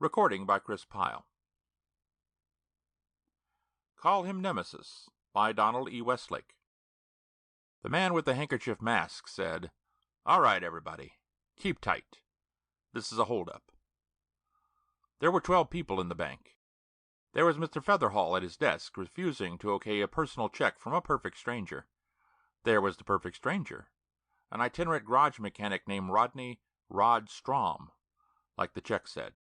Recording by Chris Pyle. Call Him Nemesis by Donald E. Westlake. The man with the handkerchief mask said, "All right, everybody, keep tight. This is a hold-up." There were 12 people in the bank. There was Mr. Featherhall at his desk, refusing to okay a personal check from a perfect stranger. There was the perfect stranger, an itinerant garage mechanic named Rodney "Rod" Strom, like the check said.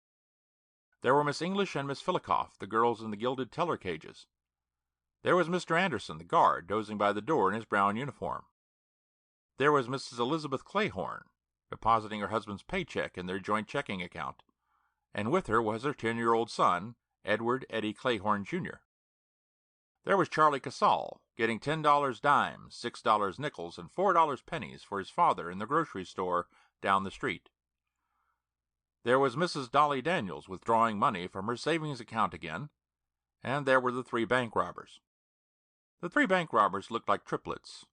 There were Miss English and Miss Filikoff, the girls in the gilded teller cages. There was Mr. Anderson, the guard, dozing by the door in his brown uniform. There was Mrs. Elizabeth Clayhorn, depositing her husband's paycheck in their joint checking account, and with her was her 10-year-old son, Edward Eddie Clayhorn, Jr. There was Charlie Casal, getting $10 dimes, $6 nickels, and $4 pennies for his father in the grocery store down the street. There was Mrs. Dolly Daniels withdrawing money from her savings account again, and there were the 3 bank robbers. The 3 bank robbers looked like triplets.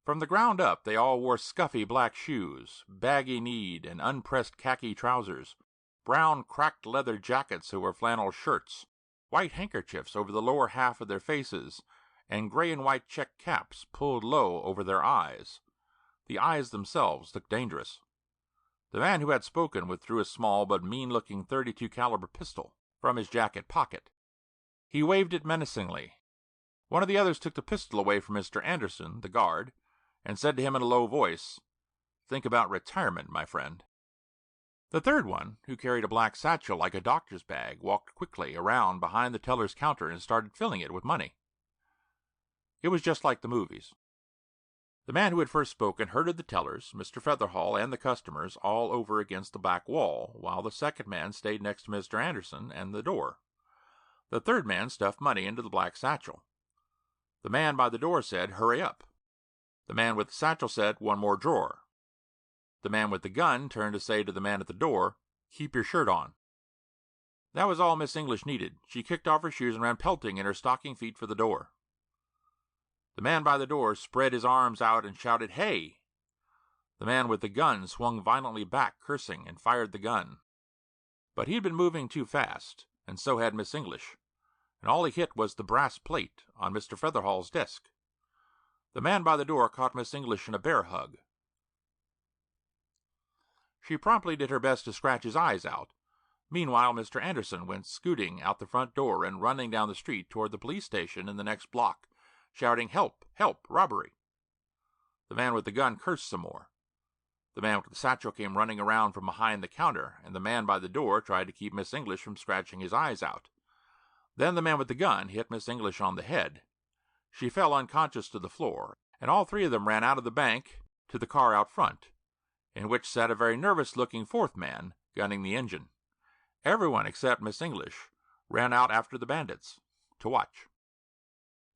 From the ground up, they all wore scuffy black shoes, baggy-kneed and unpressed khaki trousers, brown cracked leather jackets over flannel shirts, white handkerchiefs over the lower half of their faces, and gray and white check caps pulled low over their eyes. The eyes themselves looked dangerous. The man who had spoken withdrew a small but mean-looking .32 caliber pistol from his jacket pocket. He waved it menacingly. One of the others took the pistol away from Mr. Anderson, the guard, and said to him in a low voice, "Think about retirement, my friend." The third one, who carried a black satchel like a doctor's bag, walked quickly around behind the teller's counter and started filling it with money. It was just like the movies. The man who had first spoken herded the tellers, Mr. Featherhall, and the customers all over against the back wall, while the second man stayed next to Mr. Anderson and the door. The third man stuffed money into the black satchel. The man by the door said, "Hurry up." The man with the satchel said, "One more drawer." The man with the gun turned to say to the man at the door, "Keep your shirt on." That was all Miss English needed. She kicked off her shoes and ran pelting in her stocking feet for the door. The man by the door spread his arms out and shouted, "Hey!" The man with the gun swung violently back, cursing, and fired the gun. But he had been moving too fast, and so had Miss English, and all he hit was the brass plate on Mr. Featherhall's desk. The man by the door caught Miss English in a bear hug. She promptly did her best to scratch his eyes out. Meanwhile, Mr. Anderson went scooting out the front door and running down the street toward the police station in the next block, shouting, "Help! Help! Robbery!" The man with the gun cursed some more. The man with the satchel came running around from behind the counter, and the man by the door tried to keep Miss English from scratching his eyes out. Then the man with the gun hit Miss English on the head. She fell unconscious to the floor, and all 3 of them ran out of the bank to the car out front, in which sat a very nervous-looking 4th man, gunning the engine. Everyone except Miss English ran out after the bandits to watch.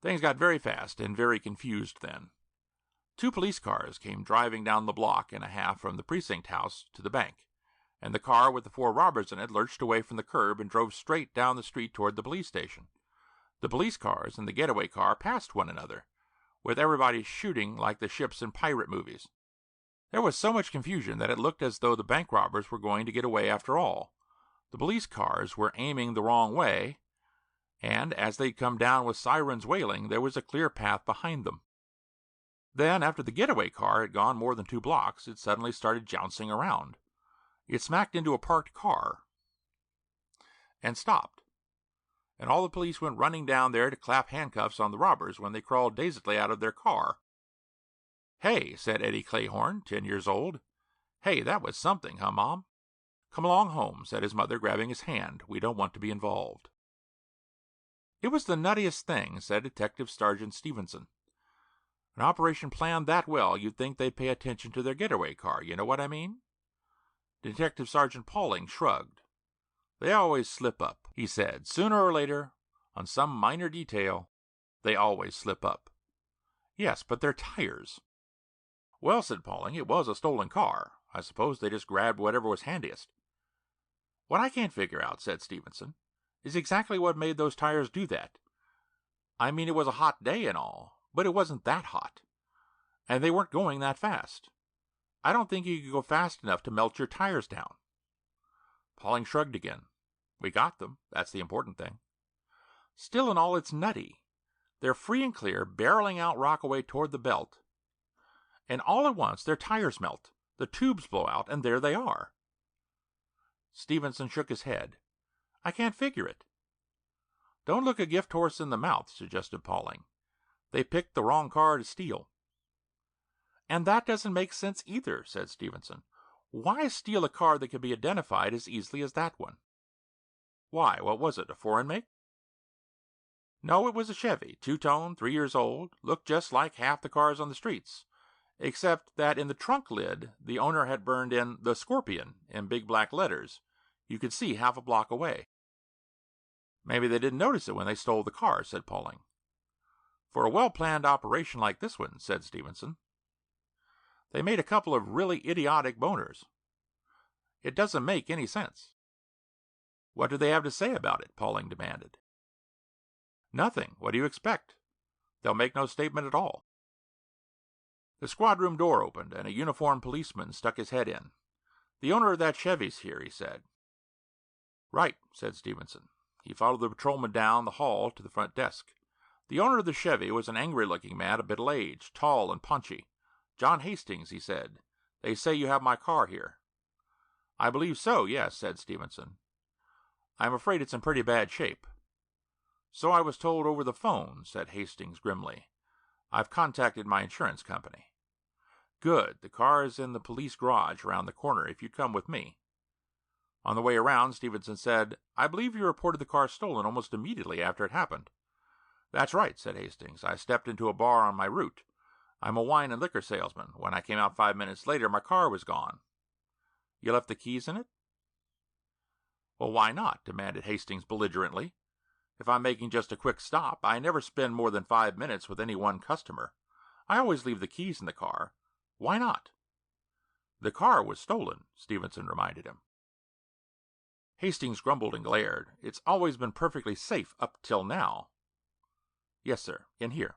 Things got very fast and very confused then. 2 police cars came driving down the block and a half from the precinct house to the bank, and the car with the 4 robbers in it lurched away from the curb and drove straight down the street toward the police station. The police cars and the getaway car passed one another, with everybody shooting like the ships in pirate movies. There was so much confusion that it looked as though the bank robbers were going to get away after all. The police cars were aiming the wrong way, and as they come down with sirens wailing, there was a clear path behind them. Then, after the getaway car had gone more than 2 blocks, it suddenly started jouncing around. It smacked into a parked car and stopped, and all the police went running down there to clap handcuffs on the robbers when they crawled dazedly out of their car. "Hey," said Eddie Clayhorn, 10 years old. "Hey, that was something, huh, Mom?" "Come along home," said his mother, grabbing his hand. "We don't want to be involved." "It was the nuttiest thing," said Detective Sergeant Stevenson. "An operation planned that well, you'd think they'd pay attention to their getaway car, you know what I mean?" Detective Sergeant Pauling shrugged. "They always slip up," he said. "Sooner or later, on some minor detail, they always slip up." "Yes, but their tires." "Well," said Pauling, "it was a stolen car. I suppose they just grabbed whatever was handiest." "What I can't figure out," said Stevenson, "is exactly what made those tires do that. I mean, it was a hot day and all, but it wasn't that hot. And they weren't going that fast. I don't think you could go fast enough to melt your tires down." Pauling shrugged again. We got them. That's the important thing. Still and all, it's nutty. They're free and clear, barreling out Rockaway toward the belt. And all at once, their tires melt. The tubes blow out, and there they are. Stevenson shook his head. I can't figure it. Don't look a gift horse in the mouth, suggested Pauling. They picked the wrong car to steal. And that doesn't make sense either, said Stevenson. Why steal a car that could be identified as easily as that one? Why, what was it, a foreign make? No, it was a Chevy, two-tone, 3 years old, looked just like half the cars on the streets, except that in the trunk lid, the owner had burned in "The Scorpion" in big black letters. You could see half a block away. Maybe they didn't notice it when they stole the car, said Pauling. For a well-planned operation like this one, said Stevenson. They made a couple of really idiotic boners. It doesn't make any sense. What do they have to say about it? Pauling demanded. Nothing. What do you expect? They'll make no statement at all. The squad room door opened, and a uniformed policeman stuck his head in. The owner of that Chevy's here, he said. Right, said Stevenson. He followed the patrolman down the hall to the front desk. The owner of the Chevy was an angry-looking man of middle-age, tall and punchy. John Hastings, he said. They say you have my car here. I believe so, yes, said Stevenson. I'm afraid it's in pretty bad shape. So I was told over the phone, said Hastings grimly. I've contacted my insurance company. Good. The car is in the police garage around the corner if you'd come with me. On the way around, Stevenson said, I believe you reported the car stolen almost immediately after it happened. That's right, said Hastings. I stepped into a bar on my route. I'm a wine and liquor salesman. When I came out 5 minutes later, my car was gone. You left the keys in it? Well, why not? Demanded Hastings belligerently. If I'm making just a quick stop, I never spend more than 5 minutes with any one customer. I always leave the keys in the car. Why not? The car was stolen, Stevenson reminded him. Hastings grumbled and glared. It's always been perfectly safe up till now. Yes, sir, in here.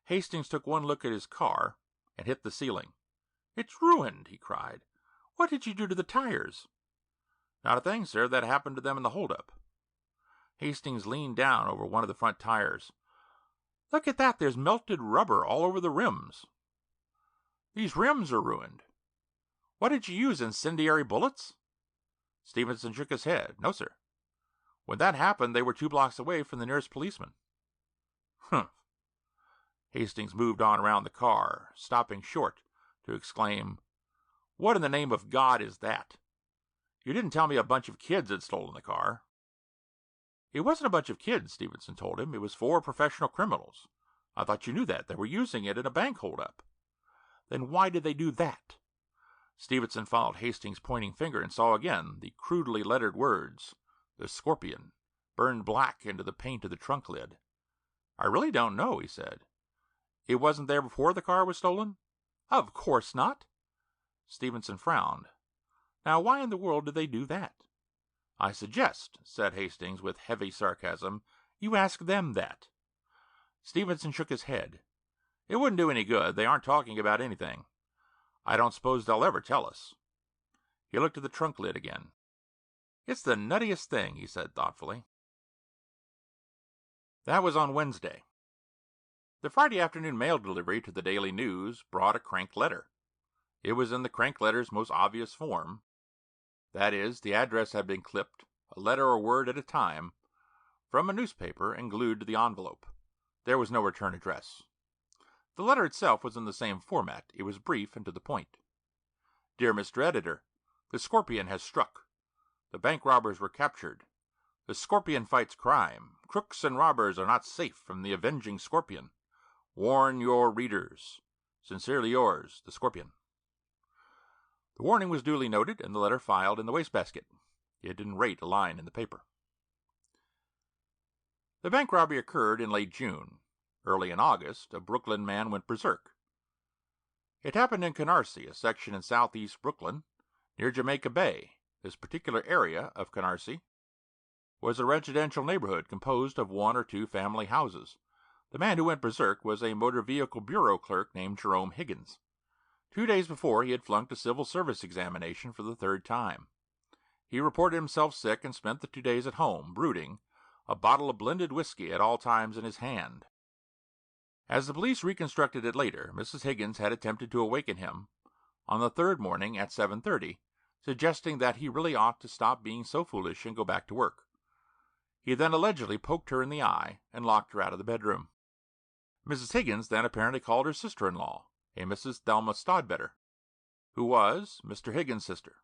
Hastings took one look at his car and hit the ceiling. It's ruined, he cried. What did you do to the tires? Not a thing, sir. That happened to them in the holdup. Hastings leaned down over one of the front tires. Look at that. There's melted rubber all over the rims. These rims are ruined. What did you use, incendiary bullets? Stevenson shook his head. No, sir. When that happened, they were 2 blocks away from the nearest policeman. Humph. Hastings moved on around the car, stopping short to exclaim, What in the name of God is that? You didn't tell me a bunch of kids had stolen the car. It wasn't a bunch of kids, Stevenson told him. It was 4 professional criminals. I thought you knew that. They were using it in a bank holdup. Then why did they do that? Stevenson followed Hastings' pointing finger and saw again the crudely lettered words, The Scorpion, burned black into the paint of the trunk lid. I really don't know, he said. It wasn't there before the car was stolen? Of course not. Stevenson frowned. Now, why in the world did they do that? I suggest, said Hastings with heavy sarcasm, you ask them that. Stevenson shook his head. It wouldn't do any good. They aren't talking about anything. I don't suppose they'll ever tell us. He looked at the trunk lid again. It's the nuttiest thing, he said thoughtfully. That was on Wednesday. The Friday afternoon mail delivery to the Daily News brought a crank letter. It was in the crank letter's most obvious form. That is, the address had been clipped, a letter or word at a time, from a newspaper and glued to the envelope. There was no return address. The letter itself was in the same format. It was brief and to the point. Dear Mr. Editor, the Scorpion has struck. The bank robbers were captured. The Scorpion fights crime. Crooks and robbers are not safe from the avenging Scorpion. Warn your readers. Sincerely yours, the Scorpion. The warning was duly noted, and the letter filed in the wastebasket. It didn't rate a line in the paper. The bank robbery occurred in late June. Early in August, a Brooklyn man went berserk. It happened in Canarsie, a section in southeast Brooklyn, near Jamaica Bay. This particular area of Canarsie was a residential neighborhood composed of 1 or 2 family houses. The man who went berserk was a motor vehicle bureau clerk named Jerome Higgins. 2 days before, he had flunked a civil service examination for the 3rd time. He reported himself sick and spent the 2 days at home, brooding, a bottle of blended whiskey at all times in his hand. As the police reconstructed it later, Mrs. Higgins had attempted to awaken him on the third morning at 7:30, suggesting that he really ought to stop being so foolish and go back to work. He then allegedly poked her in the eye and locked her out of the bedroom. Mrs. Higgins then apparently called her sister-in-law, a Mrs. Thelma Stodbetter, who was Mr. Higgins' sister.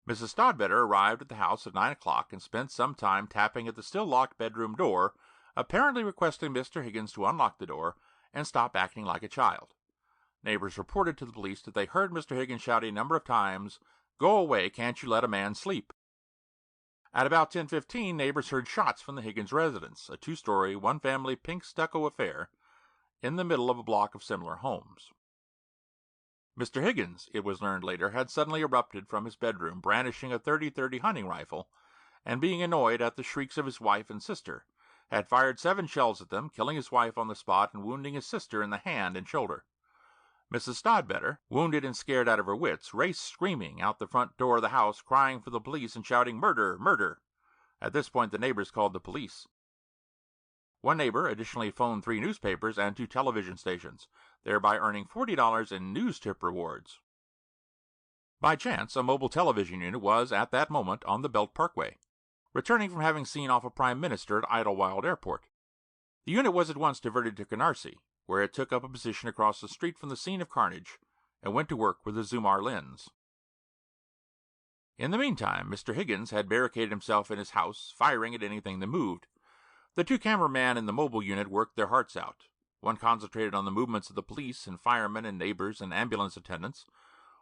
Mrs. Stodbetter arrived at the house at 9 o'clock and spent some time tapping at the still locked bedroom door, apparently requesting Mr. Higgins to unlock the door and stop acting like a child. Neighbors reported to the police that they heard Mr. Higgins shouting a number of times, "Go away, can't you let a man sleep?" At about 10:15, neighbors heard shots from the Higgins residence, a 2-story, one-family pink stucco affair in the middle of a block of similar homes. Mr. Higgins, it was learned later, had suddenly erupted from his bedroom, brandishing a .30-30 hunting rifle, and being annoyed at the shrieks of his wife and sister, had fired 7 shells at them, killing his wife on the spot and wounding his sister in the hand and shoulder. Mrs. Stodbetter, wounded and scared out of her wits, raced screaming out the front door of the house, crying for the police and shouting, "Murder! Murder!" At this point, the neighbors called the police. One neighbor additionally phoned 3 newspapers and 2 television stations, thereby earning $40 in news tip rewards. By chance, a mobile television unit was at that moment on the Belt Parkway, returning from having seen off a prime minister at Idlewild Airport. The unit was at once diverted to Canarsie, where it took up a position across the street from the scene of carnage and went to work with a Zoomar lens. In the meantime, Mr. Higgins had barricaded himself in his house, firing at anything that moved. The 2 cameramen in the mobile unit worked their hearts out. One concentrated on the movements of the police and firemen and neighbors and ambulance attendants,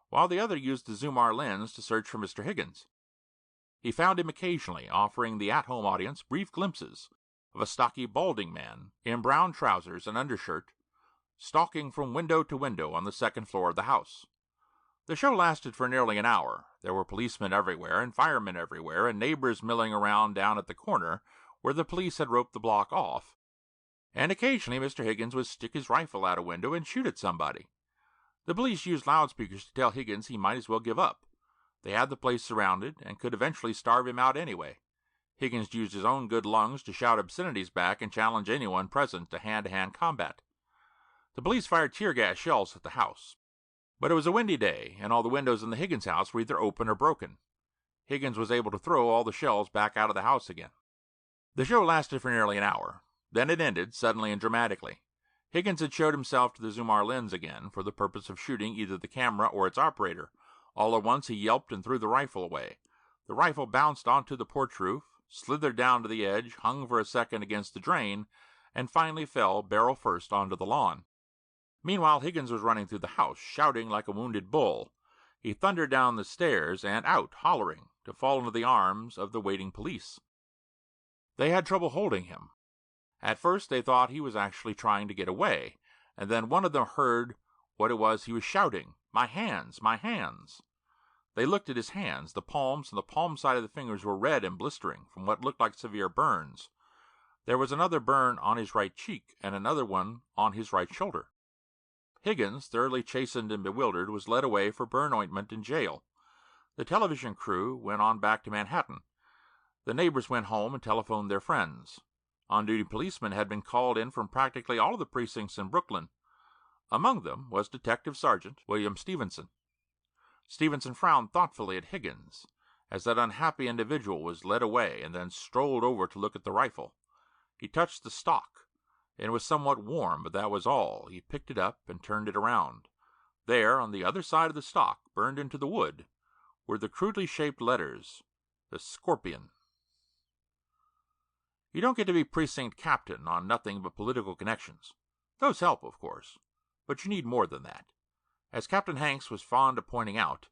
while the other used the Zoomar lens to search for Mr. Higgins. He found him occasionally, offering the at-home audience brief glimpses of a stocky, balding man in brown trousers and undershirt, stalking from window to window on the 2nd floor of the house. The show lasted for nearly an hour. There were policemen everywhere and firemen everywhere, and neighbors milling around down at the corner where the police had roped the block off, and occasionally Mr. Higgins would stick his rifle out a window and shoot at somebody. The police used loudspeakers to tell Higgins he might as well give up. They had the place surrounded and could eventually starve him out anyway. Higgins used his own good lungs to shout obscenities back and challenge anyone present to hand-to-hand combat. The police fired tear gas shells at the house, but it was a windy day, and all the windows in the Higgins house were either open or broken. Higgins was able to throw all the shells back out of the house again. The show lasted for nearly an hour. Then it ended, suddenly and dramatically. Higgins had showed himself to the Zoomar lens again for the purpose of shooting either the camera or its operator. All at once he yelped and threw the rifle away. The rifle bounced onto the porch roof, slithered down to the edge, hung for a second against the drain, and finally fell barrel first onto the lawn. Meanwhile, Higgins was running through the house, shouting like a wounded bull. He thundered down the stairs and out, hollering, to fall into the arms of the waiting police. They had trouble holding him. At first they thought he was actually trying to get away, and then one of them heard what it was he was shouting, "My hands! My hands!" They looked at his hands. The palms and the palm side of the fingers were red and blistering from what looked like severe burns. There was another burn on his right cheek and another one on his right shoulder. Higgins, thoroughly chastened and bewildered, was led away for burn ointment in jail. The television crew went on back to Manhattan. The neighbors went home and telephoned their friends. On-duty policemen had been called in from practically all of the precincts in Brooklyn. Among them was Detective Sergeant William Stevenson. Stevenson frowned thoughtfully at Higgins as that unhappy individual was led away and then strolled over to look at the rifle. He touched the stock, and it was somewhat warm, but that was all. He picked it up and turned it around. There, on the other side of the stock, burned into the wood, were the crudely shaped letters, "The Scorpion." You don't get to be precinct captain on nothing but political connections. Those help, of course, but you need more than that. As Captain Hanks was fond of pointing out,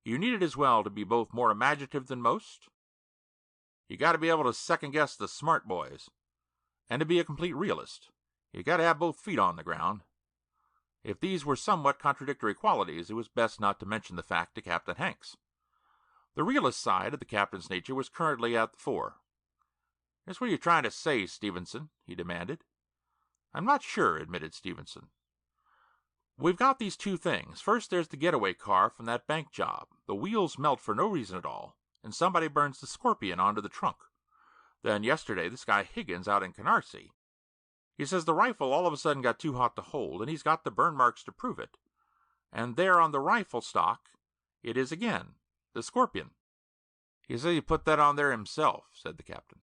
you needed as well to be both more imaginative than most. You got to be able to second-guess the smart boys, and to be a complete realist. You got to have both feet on the ground. If these were somewhat contradictory qualities, it was best not to mention the fact to Captain Hanks. The realist side of the captain's nature was currently at the fore. "Just what are you trying to say, Stevenson?" he demanded. "I'm not sure," admitted Stevenson. "We've got these 2 things. First, there's the getaway car from that bank job. The wheels melt for no reason at all. and somebody burns the scorpion onto the trunk. Then yesterday, this guy Higgins out in Canarsie, he says the rifle all of a sudden got too hot to hold, and he's got the burn marks to prove it. And there on the rifle stock, it is again, the scorpion. He says he put that on there himself, said the captain.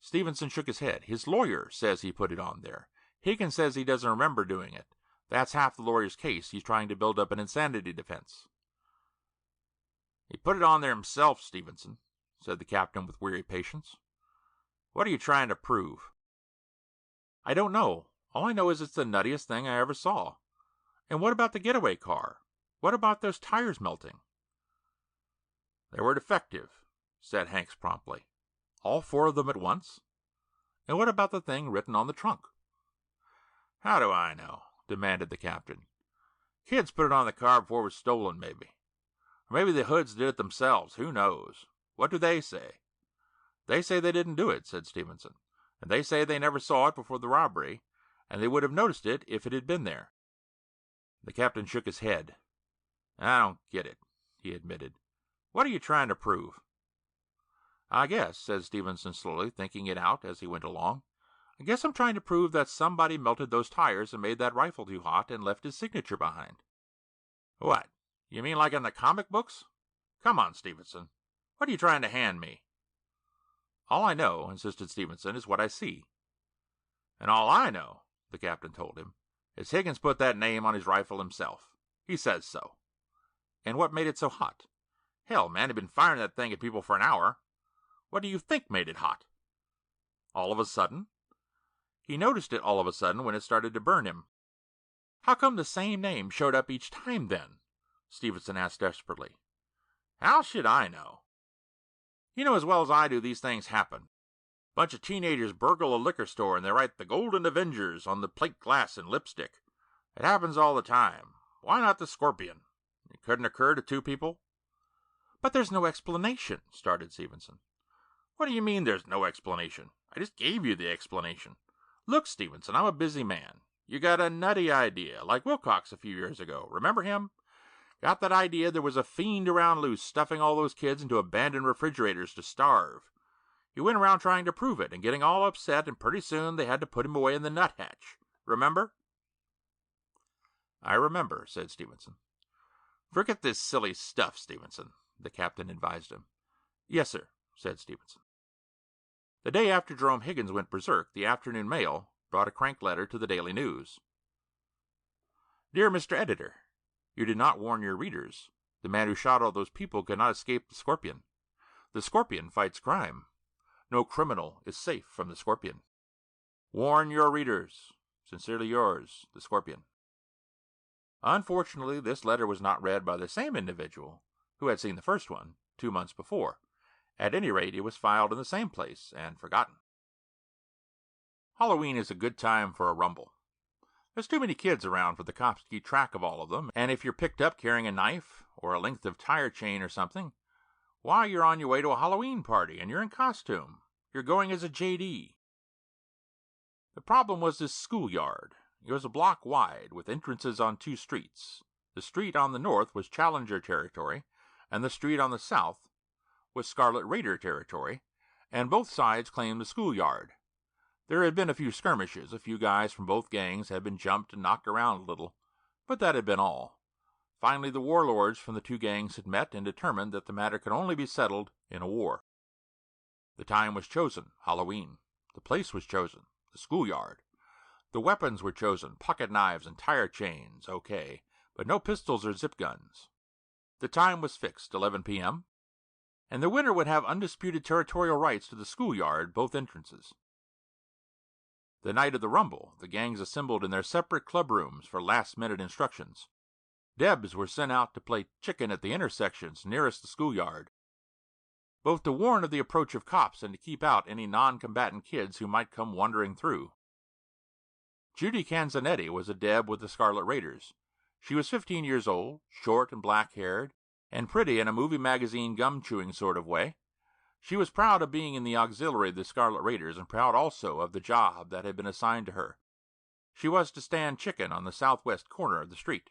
Stevenson shook his head. His lawyer says he put it on there. Higgins says he doesn't remember doing it. That's half the lawyer's case. He's trying to build up an insanity defense. He put it on there himself, Stevenson, said the captain with weary patience. What are you trying to prove? I don't know. All I know is it's the nuttiest thing I ever saw. And what about the getaway car? What about those tires melting? They were defective, said Hanks promptly. All 4 of them at once? And what about the thing written on the trunk? How do I know? Demanded the captain. Kids put it on the car before it was stolen, maybe. Or maybe the Hoods did it themselves. Who knows? What do they say? They say they didn't do it, said Stevenson. And they say they never saw it before the robbery, and they would have noticed it if it had been there. The captain shook his head. I don't get it, he admitted. What are you trying to prove? I guess, said Stevenson slowly, thinking it out as he went along, I guess I'm trying to prove that somebody melted those tires and made that rifle too hot and left his signature behind. What? You mean like in the comic books? Come on, Stevenson. What are you trying to hand me? All I know, insisted Stevenson, is what I see. And all I know, the captain told him, is Higgins put that name on his rifle himself. He says so. And what made it so hot? Hell, man, he'd been firing that thing at people for an hour. What do you think made it hot? All of a sudden? He noticed it all of a sudden when it started to burn him. How come the same name showed up each time then? Stevenson asked desperately. How should I know? You know as well as I do these things happen. Bunch of teenagers burgle a liquor store and they write the Golden Avengers on the plate glass in lipstick. It happens all the time. Why not the scorpion? It couldn't occur to 2 people? But there's no explanation, started Stevenson. What do you mean there's no explanation? I just gave you the explanation. Look, Stevenson, I'm a busy man. You got a nutty idea, like Wilcox a few years ago. Remember him? Got that idea there was a fiend around loose stuffing all those kids into abandoned refrigerators to starve. He went around trying to prove it and getting all upset, and pretty soon they had to put him away in the nuthatch. Remember? I remember, said Stevenson. Forget this silly stuff, Stevenson, the captain advised him. Yes, sir, said Stevenson. The day after Jerome Higgins went berserk, the afternoon mail brought a crank letter to the Daily News. Dear Mr. Editor, you did not warn your readers. The man who shot all those people could not escape the scorpion. The scorpion fights crime. No criminal is safe from the scorpion. Warn your readers. Sincerely yours, the scorpion. Unfortunately, this letter was not read by the same individual who had seen the first one 2 months before. At any rate, it was filed in the same place and forgotten. Halloween is a good time for a rumble. There's too many kids around for the cops to keep track of all of them, and if you're picked up carrying a knife or a length of tire chain or something, why, you're on your way to a Halloween party and you're in costume. You're going as a JD. The problem was this schoolyard. It was a block wide with entrances on 2 streets. The street on the north was Challenger territory, and the street on the south was Scarlet Raider territory, and both sides claimed the schoolyard. There had been a few skirmishes. A few guys from both gangs had been jumped and knocked around a little, but that had been all. Finally, the warlords from the 2 gangs had met and determined that the matter could only be settled in a war. The time was chosen, Halloween. The place was chosen, the schoolyard. The weapons were chosen, pocket knives and tire chains, okay, but no pistols or zip guns. The time was fixed, 11 p.m., and the winner would have undisputed territorial rights to the schoolyard, both entrances. The night of the rumble, the gangs assembled in their separate club rooms for last-minute instructions. Debs were sent out to play chicken at the intersections nearest the schoolyard, both to warn of the approach of cops and to keep out any non-combatant kids who might come wandering through. Judy Canzanetti was a Deb with the Scarlet Raiders. She was 15 years old, short and black-haired, and pretty in a movie magazine gum-chewing sort of way. She was proud of being in the auxiliary of the Scarlet Raiders and proud also of the job that had been assigned to her. She was to stand chicken on the southwest corner of the street.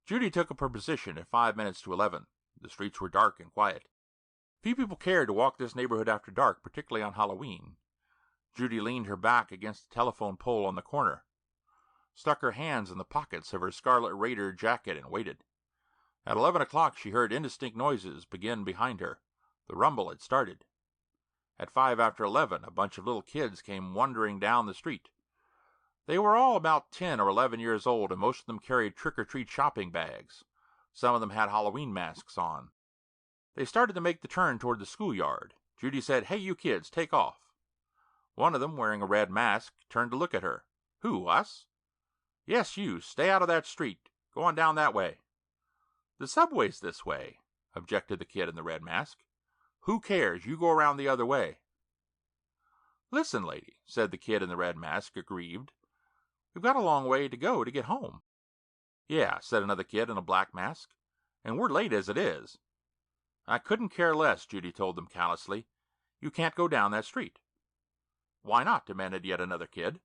Judy took up her position at 5 minutes to 11. The streets were dark and quiet. Few people cared to walk this neighborhood after dark, particularly on Halloween. Judy leaned her back against the telephone pole on the corner, stuck her hands in the pockets of her Scarlet Raider jacket, and waited. At 11 o'clock she heard indistinct noises begin behind her. The rumble had started. At 5 after 11, a bunch of little kids came wandering down the street. They were all about 10 or 11 years old, and most of them carried trick-or-treat shopping bags. Some of them had Halloween masks on. They started to make the turn toward the schoolyard. Judy said, "Hey, you kids, take off." One of them, wearing a red mask, turned to look at her. "Who, us?" "Yes, you. Stay out of that street. Go on down that way." "The subway's this way," objected the kid in the red mask. "Who cares? You go around the other way." "Listen, lady," said the kid in the red mask, aggrieved. "We've got a long way to go to get home." "Yeah," said another kid in a black mask, "and we're late as it is." "I couldn't care less," Judy told them callously. "You can't go down that street." "Why not?" demanded yet another kid.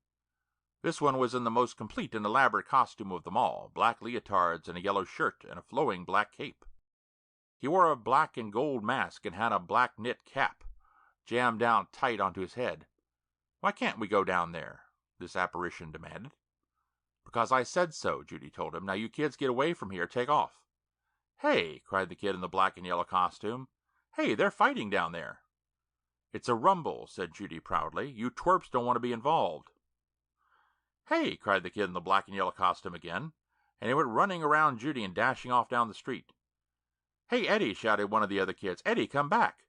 This one was in the most complete and elaborate costume of them all, black leotards and a yellow shirt and a flowing black cape. He wore a black and gold mask and had a black knit cap jammed down tight onto his head. "Why can't we go down there?" this apparition demanded. "Because I said so," Judy told him. "Now you kids get away from here. Take off." "Hey!" cried the kid in the black and yellow costume. "Hey, they're fighting down there." "It's a rumble," said Judy proudly. "You twerps don't want to be involved." "Hey!" cried the kid in the black and yellow costume again, and he went running around Judy and dashing off down the street. "Hey, Eddie!" shouted one of the other kids. "Eddie, come back!"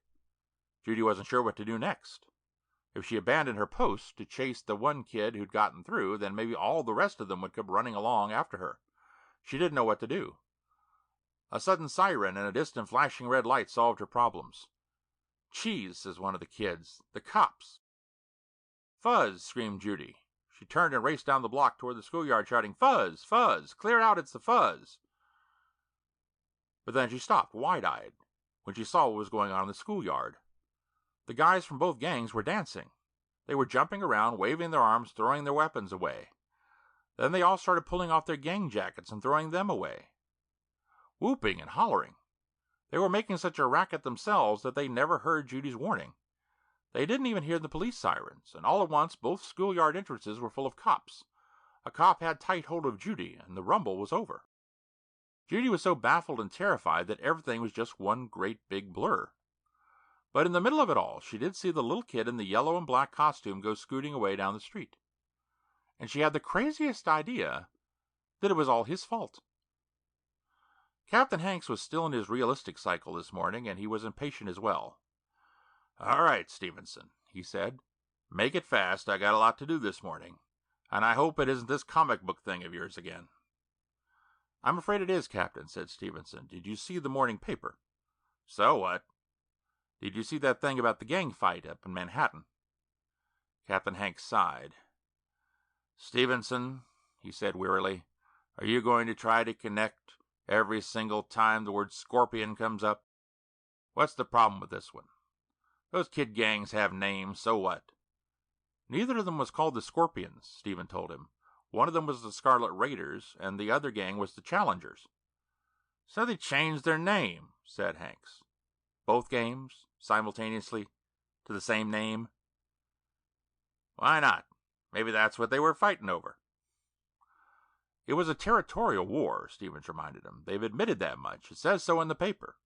Judy wasn't sure what to do next. If she abandoned her post to chase the one kid who'd gotten through, then maybe all the rest of them would come running along after her. She didn't know what to do. A sudden siren and a distant flashing red light solved her problems. "Cheese," says one of the kids. "The cops." "Fuzz!" screamed Judy. She turned and raced down the block toward the schoolyard, shouting, "Fuzz! Fuzz! Clear out, it's the Fuzz!" But then she stopped, wide-eyed, when she saw what was going on in the schoolyard. The guys from both gangs were dancing. They were jumping around, waving their arms, throwing their weapons away. Then they all started pulling off their gang jackets and throwing them away, whooping and hollering. They were making such a racket themselves that they never heard Judy's warning. They didn't even hear the police sirens, and all at once both schoolyard entrances were full of cops. A cop had tight hold of Judy, and the rumble was over. Judy was so baffled and terrified that everything was just one great big blur. But in the middle of it all, she did see the little kid in the yellow and black costume go scooting away down the street. And she had the craziest idea that it was all his fault. Captain Hanks was still in his realistic cycle this morning, and he was impatient as well. "All right, Stevenson," he said. "Make it fast. I got a lot to do this morning, and I hope it isn't this comic book thing of yours again." "I'm afraid it is, Captain," said Stevenson. "Did you see the morning paper?" "So what?" "Did you see that thing about the gang fight up in Manhattan?" Captain Hanks sighed. "Stevenson," he said wearily, "are you going to try to connect every single time the word scorpion comes up? What's the problem with this one? Those kid gangs have names, so what?" "Neither of them was called the Scorpions," Stephen told him. "One of them was the Scarlet Raiders, and the other gang was the Challengers." "So they changed their name," said Hanks. "Both games, simultaneously, to the same name?" "Why not? Maybe that's what they were fighting over." "It was a territorial war," Stevens reminded him. "They've admitted that much. It says so in the paper.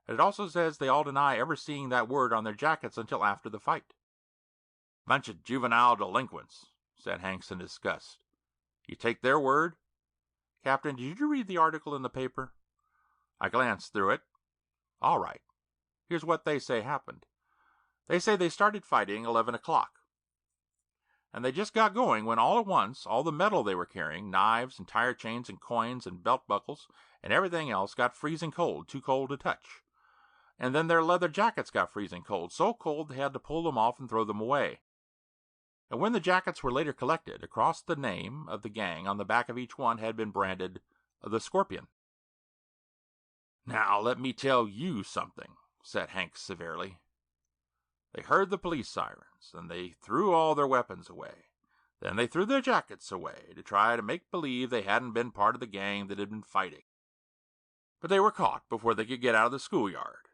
And it also says they all deny ever seeing that word on their jackets until after the fight." "Bunch of juvenile delinquents," said Hanks in disgust. "You take their word?" "Captain, did you read the article in the paper?" "I glanced through it." "All right. Here's what they say happened. They say they started fighting 11 o'clock. And they just got going when all at once, all the metal they were carrying, knives and tire chains and coins and belt buckles and everything else got freezing cold, too cold to touch. And then their leather jackets got freezing cold, so cold they had to pull them off and throw them away. And when the jackets were later collected, across the name of the gang on the back of each one had been branded the Scorpion." "Now let me tell you something," said Hanks severely. "They heard the police sirens, and they threw all their weapons away. Then they threw their jackets away to try to make believe they hadn't been part of the gang that had been fighting. But they were caught before they could get out of the schoolyard.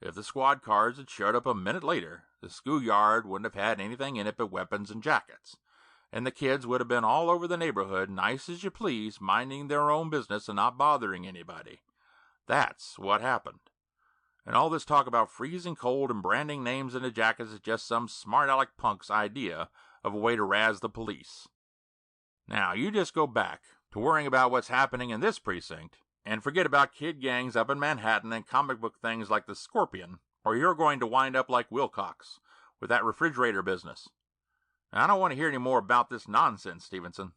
If the squad cars had showed up a minute later, the schoolyard wouldn't have had anything in it but weapons and jackets, and the kids would have been all over the neighborhood, nice as you please, minding their own business and not bothering anybody. That's what happened. And all this talk about freezing cold and branding names into jackets is just some smart-aleck punk's idea of a way to razz the police. Now, you just go back to worrying about what's happening in this precinct, and forget about kid gangs up in Manhattan and comic book things like the Scorpion, or you're going to wind up like Wilcox with that refrigerator business. And I don't want to hear any more about this nonsense, Stevenson.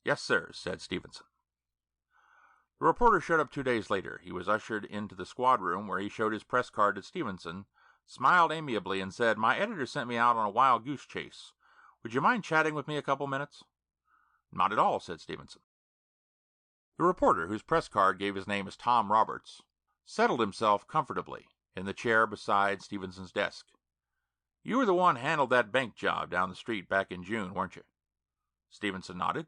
Yes, sir, said Stevenson. The reporter showed up 2 days later. He was ushered into the squad room where he showed his press card to Stevenson, smiled amiably, and said, "My editor sent me out on a wild goose chase. Would you mind chatting with me a couple minutes?" "Not at all," said Stevenson. The reporter, whose press card gave his name as Tom Roberts, settled himself comfortably in the chair beside Stevenson's desk. "You were the one handled that bank job down the street back in June, weren't you?" Stevenson nodded.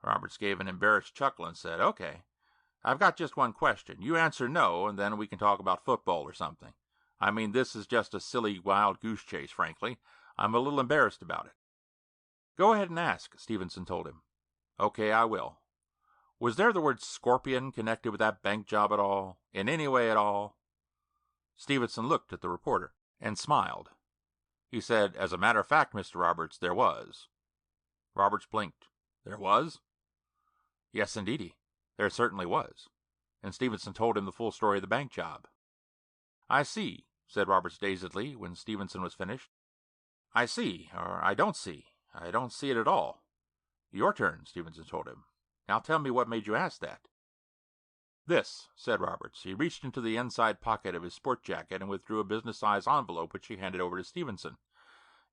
Roberts gave an embarrassed chuckle and said, "Okay. I've got just one question. You answer no, and then we can talk about football or something. I mean, this is just a silly wild goose chase, frankly. I'm a little embarrassed about it." "Go ahead and ask," Stevenson told him. "Okay, I will. Was there the word Scorpion connected with that bank job at all? In any way at all?" Stevenson looked at the reporter and smiled. He said, "As a matter of fact, Mr. Roberts, there was." Roberts blinked. "There was?" "Yes, indeedy. There certainly was." And Stevenson told him the full story of the bank job. "I see," said Roberts dazedly when Stevenson was finished. "I see, or I don't see. I don't see it at all." "Your turn," Stevenson told him. "Now tell me what made you ask that." "This," said Roberts. He reached into the inside pocket of his sport jacket and withdrew a business-sized envelope which he handed over to Stevenson.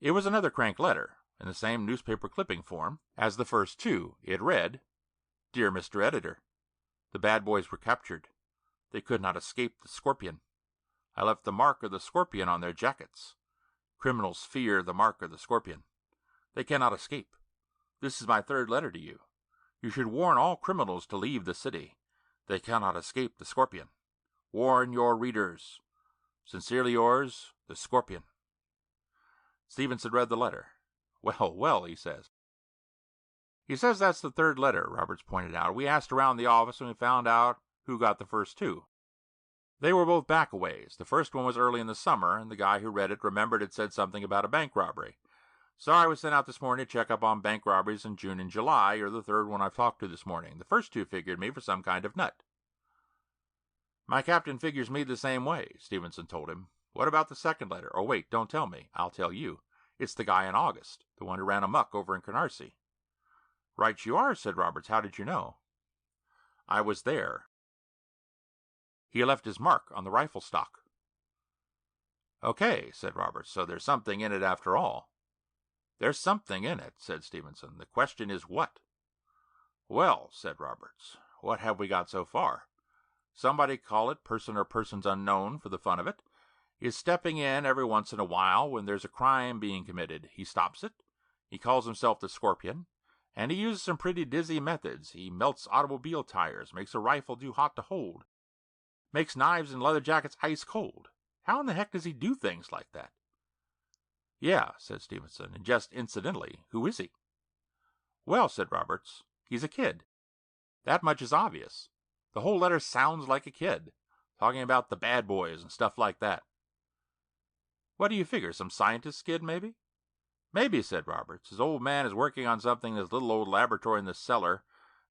It was another crank letter, in the same newspaper clipping form as the first two. It read, "Dear Mr. Editor, the bad boys were captured. They could not escape the Scorpion. I left the mark of the Scorpion on their jackets. Criminals fear the mark of the Scorpion. They cannot escape. This is my third letter to you. You should warn all criminals to leave the city. They cannot escape the Scorpion. Warn your readers. Sincerely yours, the Scorpion." Stevenson read the letter. "Well, well," he says. "He says that's the third letter," Roberts pointed out. "We asked around the office and we found out who got the first two. They were both back-a-ways. The first one was early in the summer, and the guy who read it remembered it said something about a bank robbery. So I was sent out this morning to check up on bank robberies in June and July. You're the third one I've talked to this morning. The first two figured me for some kind of nut." "My captain figures me the same way," Stevenson told him. "What about the second letter? Oh, wait, don't tell me. I'll tell you. It's the guy in August, the one who ran amok over in Canarsie." "Right you are," said Roberts. "How did you know?" "I was there. He left his mark on the rifle stock." "Okay," said Roberts. "So there's something in it after all." "There's something in it," said Stevenson. "The question is what?" "Well," said Roberts, "what have we got so far? Somebody, call it person or persons unknown for the fun of it, is stepping in every once in a while when there's a crime being committed. He stops it. He calls himself the Scorpion, and he uses some pretty dizzy methods. He melts automobile tires, makes a rifle too hot to hold, makes knives and leather jackets ice cold. How in the heck does he do things like that?" "Yeah," said Stevenson, "and just incidentally, who is he?" "Well," said Roberts, "he's a kid. That much is obvious. The whole letter sounds like a kid, talking about the bad boys and stuff like that." "What do you figure, some scientist kid, maybe?" "Maybe," said Roberts. "His old man is working on something in his little old laboratory in the cellar,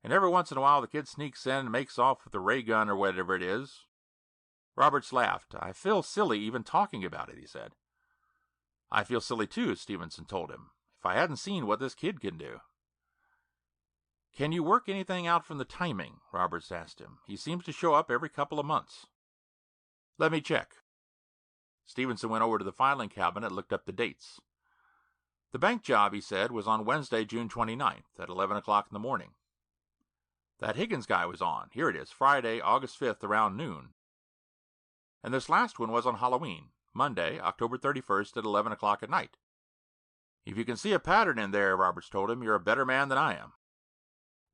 and every once in a while the kid sneaks in and makes off with a ray gun or whatever it is." Roberts laughed. "I feel silly even talking about it," he said. "I feel silly too," Stevenson told him, "if I hadn't seen what this kid can do." "Can you work anything out from the timing?" Roberts asked him. "He seems to show up every couple of months." "Let me check." Stevenson went over to the filing cabinet and looked up the dates. "The bank job," he said, "was on Wednesday, June 29th, at 11 o'clock in the morning. That Higgins guy was on. Here it is, Friday, August 5th, around noon. And this last one was on Halloween, Monday, October 31st, at 11 o'clock at night. If you can see a pattern in there," Roberts told him, "you're a better man than I am."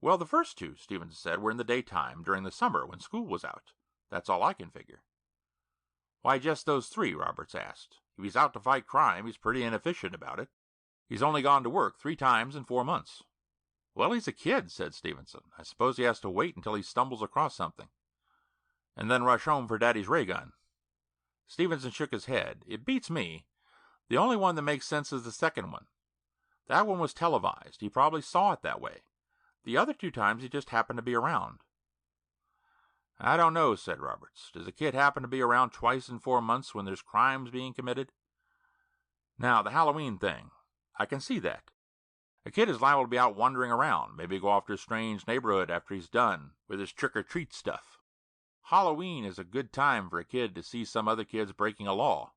"Well, the first two," Stevenson said, "were in the daytime, during the summer, when school was out. That's all I can figure." Why just those three? Roberts asked. If he's out to fight crime, he's pretty inefficient about it. He's only gone to work 3 times in 4 months. Well, he's a kid, said Stevenson. I suppose he has to wait until he stumbles across something. And then rush home for Daddy's ray gun. Stevenson shook his head. It beats me. The only one that makes sense is the second one. That one was televised. He probably saw it that way. The other 2 times he just happened to be around. I don't know, said Roberts. Does a kid happen to be around twice in 4 months when there's crimes being committed? Now, the Halloween thing. I can see that. A kid is liable to be out wandering around, maybe go off to a strange neighborhood after he's done with his trick-or-treat stuff. Halloween is a good time for a kid to see some other kids breaking a law.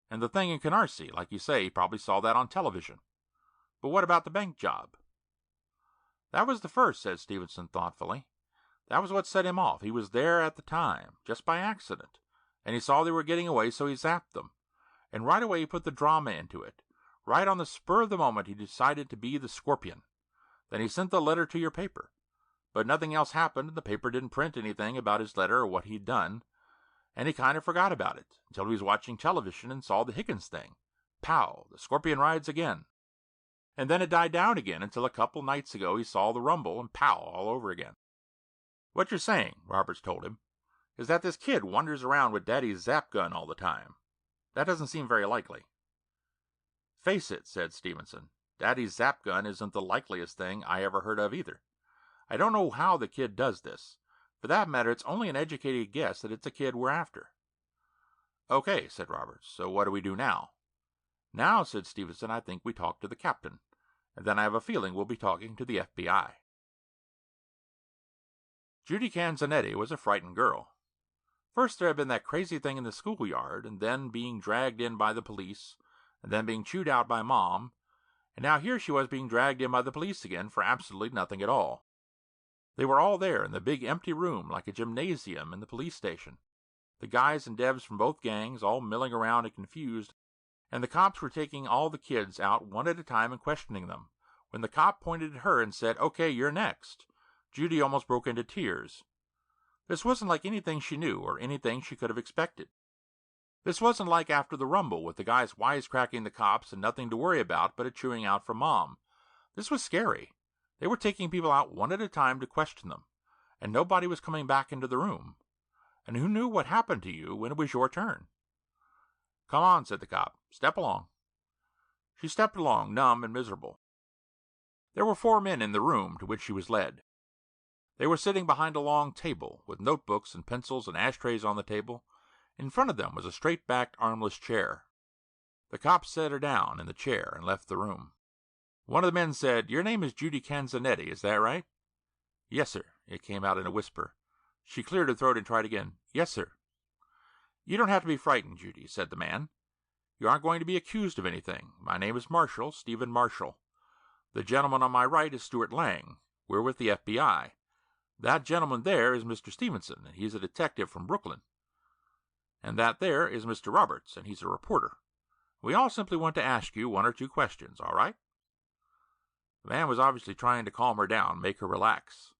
And the thing in Canarsie, like you say, he probably saw that on television. But what about the bank job? That was the first, said Stevenson thoughtfully. That was what set him off. He was there at the time, just by accident, and he saw they were getting away, so he zapped them. And right away he put the drama into it. Right on the spur of the moment, he decided to be the Scorpion. Then he sent the letter to your paper. But nothing else happened, and the paper didn't print anything about his letter or what he'd done, and he kind of forgot about it until he was watching television and saw the Higgins thing. Pow! The Scorpion rides again. And then it died down again until a couple nights ago he saw the rumble and pow all over again. What you're saying, Roberts told him, is that this kid wanders around with Daddy's zap gun all the time. That doesn't seem very likely. Face it, said Stevenson. Daddy's zap gun isn't the likeliest thing I ever heard of either. I don't know how the kid does this. For that matter, it's only an educated guess that it's a kid we're after. Okay, said Roberts. So what do we do now? Now, said Stevenson, I think we talk to the captain. And then I have a feeling we'll be talking to the FBI. Judy Canzanetti was a frightened girl. First there had been that crazy thing in the schoolyard, and then being dragged in by the police, and then being chewed out by Mom, and now here she was being dragged in by the police again for absolutely nothing at all. They were all there in the big empty room like a gymnasium in the police station. The guys and devs from both gangs all milling around and confused, and the cops were taking all the kids out one at a time and questioning them. When the cop pointed at her and said, "Okay, you're next," Judy almost broke into tears. This wasn't like anything she knew or anything she could have expected. This wasn't like after the rumble with the guys wisecracking the cops and nothing to worry about but a chewing out from Mom. This was scary. They were taking people out one at a time to question them, and nobody was coming back into the room. And who knew what happened to you when it was your turn? Come on, said the cop. Step along. She stepped along, numb and miserable. There were 4 men in the room to which she was led. They were sitting behind a long table, with notebooks and pencils and ashtrays on the table. In front of them was a straight-backed, armless chair. The cop set her down in the chair and left the room. One of the men said, "Your name is Judy Canzanetti, is that right?" "Yes, sir," it came out in a whisper. She cleared her throat and tried again. "Yes, sir." "You don't have to be frightened, Judy," said the man. "You aren't going to be accused of anything. My name is Marshall, Stephen Marshall. The gentleman on my right is Stuart Lang. We're with the FBI. That gentleman there is Mr. Stevenson, and he's a detective from Brooklyn. And that there is Mr. Roberts, and he's a reporter. We all simply want to ask you 1 or 2 questions, all right?" The man was obviously trying to calm her down, make her relax,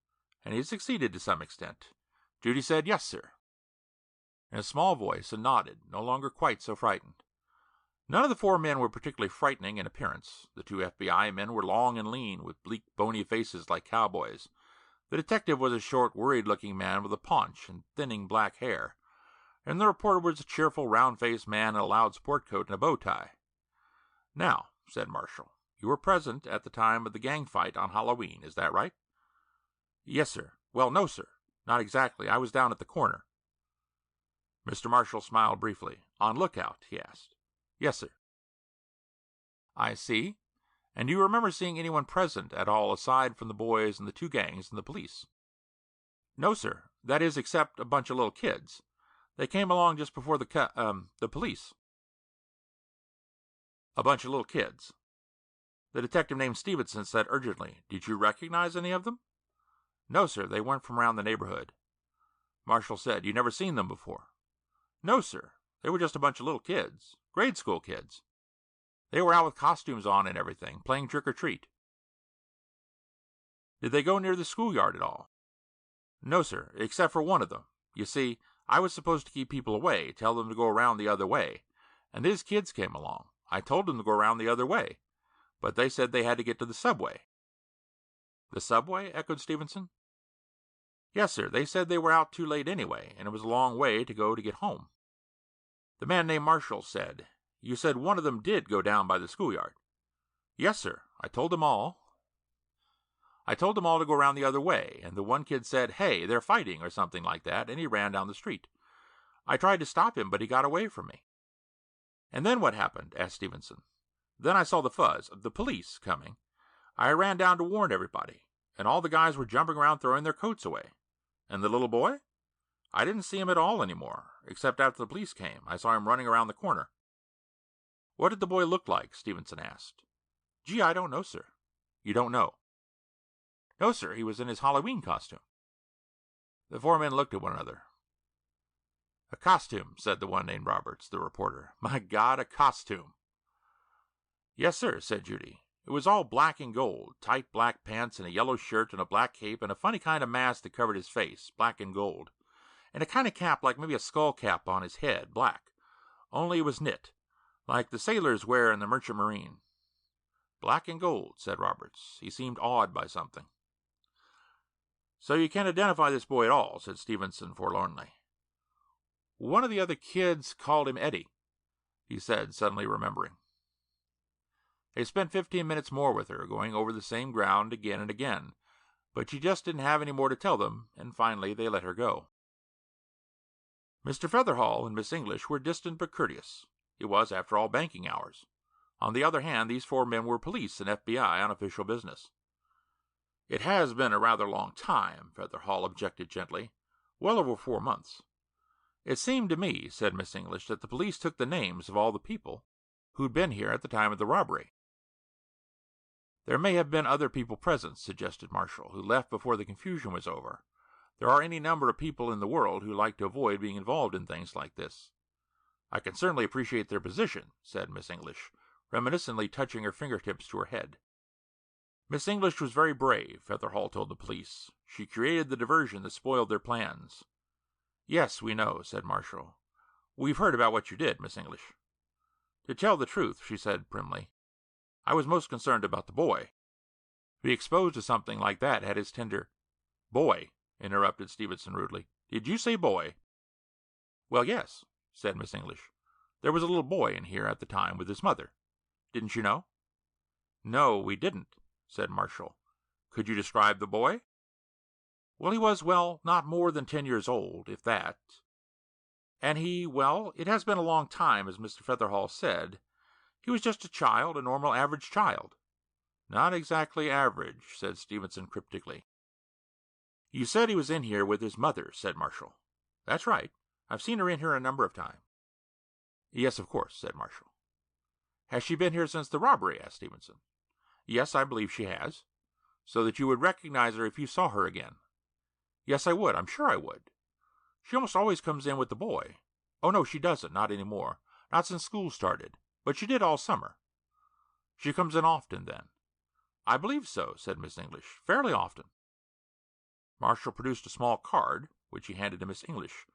and he succeeded to some extent. Judy said, "Yes, sir," in a small voice, and nodded, no longer quite so frightened. None of the 4 men were particularly frightening in appearance. The 2 FBI men were long and lean, with bleak, bony faces like cowboys. The detective was a short, worried-looking man with a paunch and thinning black hair, and the reporter was a cheerful, round-faced man in a loud sport coat and a bow tie. "Now," said Marshall, "you were present at the time of the gang fight on Halloween, is that right?" "Yes, sir." "Well, no, sir. Not exactly. I was down at the corner." Mr. Marshall smiled briefly. "On lookout?" he asked. "Yes, sir." "I see. And do you remember seeing anyone present at all aside from the boys and the 2 gangs and the police?" "No, sir. That is, except a bunch of little kids. They came along just before the police." "A bunch of little kids." The detective named Stevenson said urgently, "Did you recognize any of them?" "No, sir. They weren't from around the neighborhood." Marshall said, "You never seen them before?" "No, sir. They were just a bunch of little kids. Grade school kids. They were out with costumes on and everything, playing trick-or-treat." "Did they go near the schoolyard at all?" "No, sir, except for one of them. You see, I was supposed to keep people away, tell them to go around the other way. And these kids came along. I told them to go around the other way, but they said they had to get to the subway." "The subway?" echoed Stevenson. "Yes, sir. They said they were out too late anyway, and it was a long way to go to get home." The man named Marshall said, "You said one of them did go down by the schoolyard." "Yes, sir. I told them all to go around the other way, and the one kid said, 'Hey, they're fighting,' or something like that, and he ran down the street. I tried to stop him, but he got away from me." "And then what happened?" asked Stevenson. "Then I saw the fuzz, the police, coming. I ran down to warn everybody, and all the guys were jumping around throwing their coats away. And the little boy? I didn't see him at all anymore, except after the police came. I saw him running around the corner." "What did the boy look like?" Stevenson asked. "Gee, I don't know, sir." "You don't know?" "No, sir. He was in his Halloween costume." The four men looked at one another. "A costume," said the one named Roberts, the reporter. "My God, a costume!" "Yes, sir," said Judy. "It was all black and gold, tight black pants and a yellow shirt and a black cape and a funny kind of mask that covered his face, black and gold, and a kind of cap like maybe a skull cap on his head, black, only it was knit, like the sailors wear in the Merchant Marine." "Black and gold," said Roberts. He seemed awed by something. "So you can't identify this boy at all," said Stevenson forlornly. "One of the other kids called him Eddie," he said, suddenly remembering. They spent 15 minutes more with her, going over the same ground again and again, but she just didn't have any more to tell them, and finally they let her go. Mr. Featherhall and Miss English were distant but courteous. It was, after all, banking hours. On the other hand, these four men were police and FBI on official business. "It has been a rather long time," Featherhall objected gently. "Well over 4 months." "It seemed to me," said Miss English, "that the police took the names of all the people who'd been here at the time of the robbery." "There may have been other people present," suggested Marshall, "who left before the confusion was over. There are any number of people in the world who like to avoid being involved in things like this." "I can certainly appreciate their position," said Miss English, reminiscently touching her fingertips to her head. "Miss English was very brave," Featherhall told the police. "She created the diversion that spoiled their plans." "Yes, we know," said Marshall. "We've heard about what you did, Miss English." "To tell the truth," she said primly, "I was most concerned about the boy. To be exposed to something like that had his tender—" "Boy," interrupted Stevenson rudely. "Did you say boy?" "Well, yes," said Miss English. "There was a little boy in here at the time with his mother. Didn't you know?" "No, we didn't," said Marshall. "Could you describe the boy?" "Well, he was, not more than 10 years old, if that. And it has been a long time, as Mr. Featherhall said. He was just a child, a normal average child." "Not exactly average," said Stevenson cryptically. "You said he was in here with his mother," said Marshall. "That's right. I've seen her in here a number of times." "Yes, of course," said Marshall. "Has she been here since the robbery?" asked Stevenson. "Yes, I believe she has." "So that you would recognize her if you saw her again?" "Yes, I would. I'm sure I would. She almost always comes in with the boy. Oh, no, she doesn't. Not any more. Not since school started. But she did all summer." "She comes in often, then?" "I believe so," said Miss English. "Fairly often." Marshall produced a small card, which he handed to Miss English.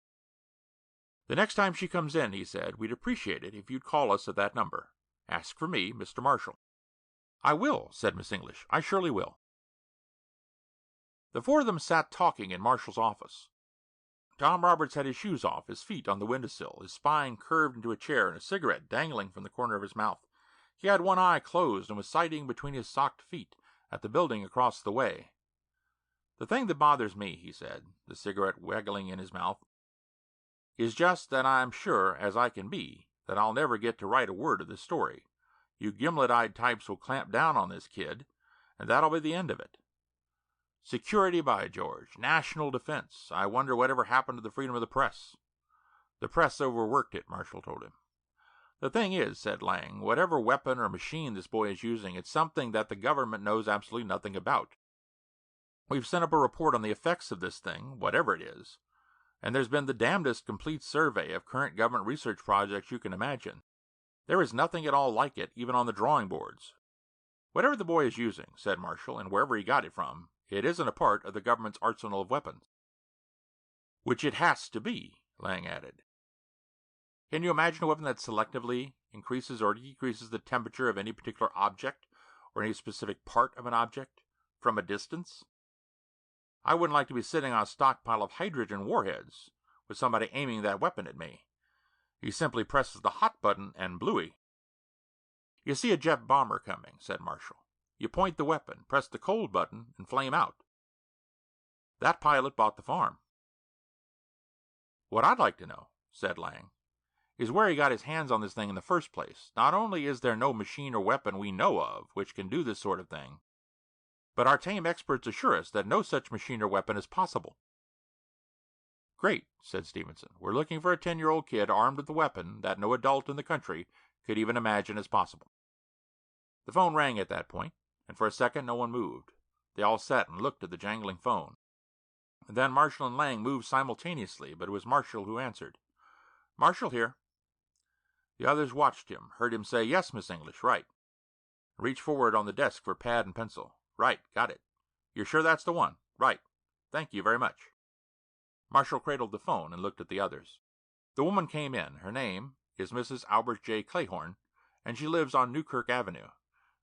"The next time she comes in," he said, "we'd appreciate it if you'd call us at that number. Ask for me, Mr. Marshall." "I will," said Miss English. "I surely will." The four of them sat talking in Marshall's office. Tom Roberts had his shoes off, his feet on the windowsill, his spine curved into a chair, and a cigarette dangling from the corner of his mouth. He had one eye closed and was sighting between his socked feet at the building across the way. "The thing that bothers me," he said, the cigarette waggling in his mouth, "is just that I'm sure as I can be that I'll never get to write a word of this story. You gimlet-eyed types will clamp down on this kid, and that'll be the end of it. Security, by George. National defense. I wonder whatever happened to the freedom of the press." "The press overworked it," Marshall told him. "The thing is," said Lang, "whatever weapon or machine this boy is using, it's something that the government knows absolutely nothing about. We've sent up a report on the effects of this thing, whatever it is, and there's been the damnedest complete survey of current government research projects you can imagine. There is nothing at all like it, even on the drawing boards. Whatever the boy is using," said Marshall, "and wherever he got it from, it isn't a part of the government's arsenal of weapons." "Which it has to be," Lang added. Can you imagine a weapon that selectively increases or decreases the temperature of any particular object or any specific part of an object from a distance? I wouldn't like to be sitting on a stockpile of hydrogen warheads with somebody aiming that weapon at me. He simply presses the hot button and blooey. You see a jet bomber coming, said Marshall. You point the weapon, press the cold button, and flame out. That pilot bought the farm. What I'd like to know, said Lang, is where he got his hands on this thing in the first place. Not only is there no machine or weapon we know of which can do this sort of thing, but our tame experts assure us that no such machine or weapon is possible. Great, said Stevenson. We're looking for a 10-year-old kid armed with a weapon that no adult in the country could even imagine as possible. The phone rang at that point, and for a second no one moved. They all sat and looked at the jangling phone. And then Marshall and Lang moved simultaneously, but it was Marshall who answered. Marshall here. The others watched him, heard him say, Yes, Miss English, right. Reached forward on the desk for pad and pencil. Right, got it. You're sure that's the one? Right. Thank you very much. Marshall cradled the phone and looked at the others. The woman came in. Her name is Mrs. Albert J. Clayhorn, and she lives on Newkirk Avenue.